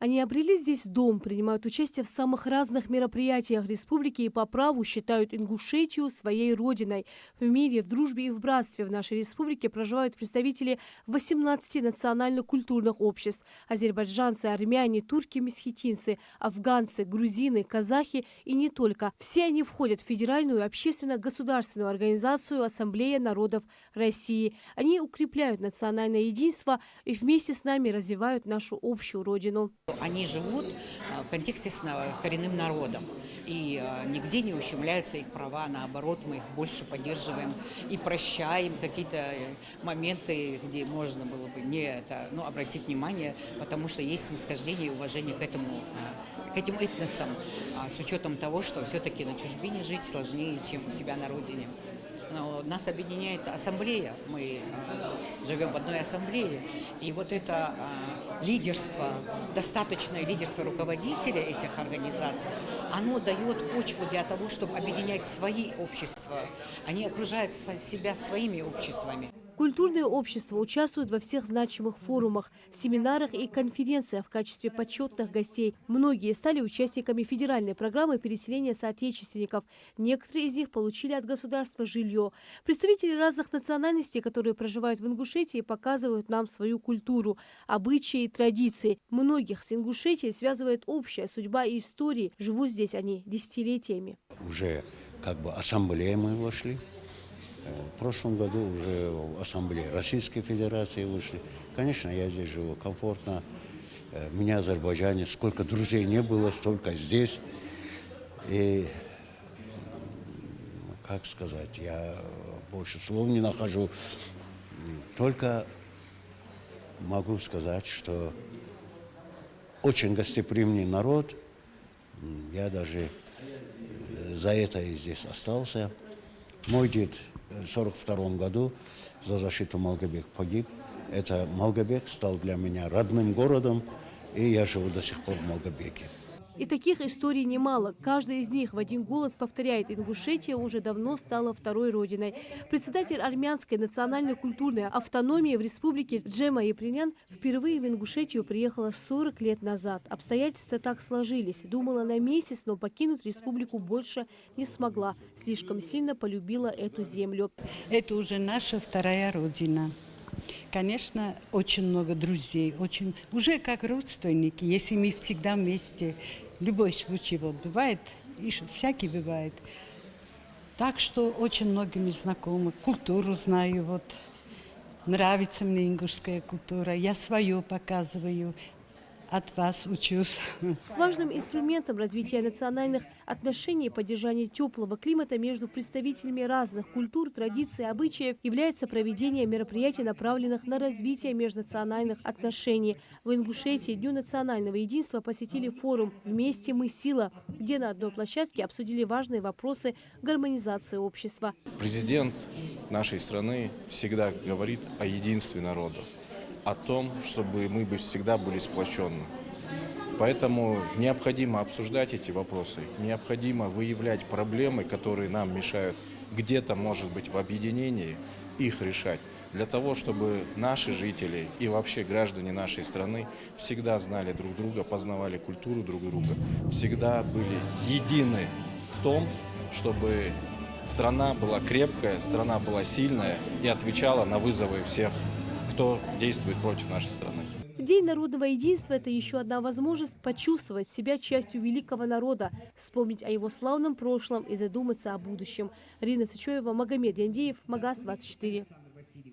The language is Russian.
Они обрели здесь дом, принимают участие в самых разных мероприятиях республики и по праву считают Ингушетию своей родиной. В мире, в дружбе и в братстве в нашей республике проживают представители 18 национально-культурных обществ. Азербайджанцы, армяне, турки, месхетинцы, афганцы, грузины, казахи и не только. Все они входят в Федеральную общественно-государственную организацию «Ассамблея народов России». Они укрепляют национальное единство и вместе с нами развивают нашу общую родину. Они живут в контексте с коренным народом, и нигде не ущемляются их права, наоборот, мы их больше поддерживаем и прощаем какие-то моменты, где можно было бы обратить внимание, потому что есть снисхождение и уважение к этим этносам, с учетом того, что все-таки на чужбине жить сложнее, чем у себя на родине. Но нас объединяет ассамблея, мы живем в одной ассамблее, и вот это лидерство, достаточное лидерство руководителя этих организаций, оно дает почву для того, чтобы объединять свои общества. Они окружают себя своими обществами. Культурные общества участвуют во всех значимых форумах, семинарах и конференциях в качестве почетных гостей. Многие стали участниками федеральной программы переселения соотечественников. Некоторые из них получили от государства жилье. Представители разных национальностей, которые проживают в Ингушетии, показывают нам свою культуру, обычаи и традиции. Многих с Ингушетией связывает общая судьба и истории. Живут здесь они десятилетиями. Уже ассамблея мы вошли. В прошлом году уже в Ассамблее Российской Федерации вышли. Конечно, я здесь живу комфортно. Меня в Азербайджане сколько друзей не было, столько здесь. И, как сказать, я больше слов не нахожу. Только могу сказать, что очень гостеприимный народ. Я даже за это и здесь остался. Мой дед в 1942 году за защиту Малгобека погиб. Это Малгобек стал для меня родным городом, и я живу до сих пор в Малгобеке. И таких историй немало. Каждый из них в один голос повторяет: Ингушетия уже давно стала второй родиной. Председатель армянской национально-культурной автономии в республике Джема Епренян впервые в Ингушетию приехала 40 лет назад. Обстоятельства так сложились. Думала на месяц, но покинуть республику больше не смогла. Слишком сильно полюбила эту землю. Это уже наша вторая родина. Конечно, очень много друзей, уже как родственники, если мы всегда вместе. Любой случай бывает, и всякий бывает. Так что очень многими знакомы, культуру знаю, нравится мне ингушская культура, я свое показываю. От вас учусь. Важным инструментом развития национальных отношений и поддержания теплого климата между представителями разных культур, традиций и обычаев является проведение мероприятий, направленных на развитие межнациональных отношений. В Ингушетии Дню национального единства посетили форум «Вместе мы сила», где на одной площадке обсудили важные вопросы гармонизации общества. Президент нашей страны всегда говорит о единстве народов, о том, чтобы мы всегда были сплоченны. Поэтому необходимо обсуждать эти вопросы, необходимо выявлять проблемы, которые нам мешают где-то, может быть, в объединении, их решать, для того, чтобы наши жители и вообще граждане нашей страны всегда знали друг друга, познавали культуру друг друга, всегда были едины в том, чтобы страна была крепкая, страна была сильная и отвечала на вызовы всех, кто действует против нашей страны. День народного единства – это еще одна возможность почувствовать себя частью великого народа, вспомнить о его славном прошлом и задуматься о будущем. Рина Цычоева, Магомед Яндеев, Магаз 24.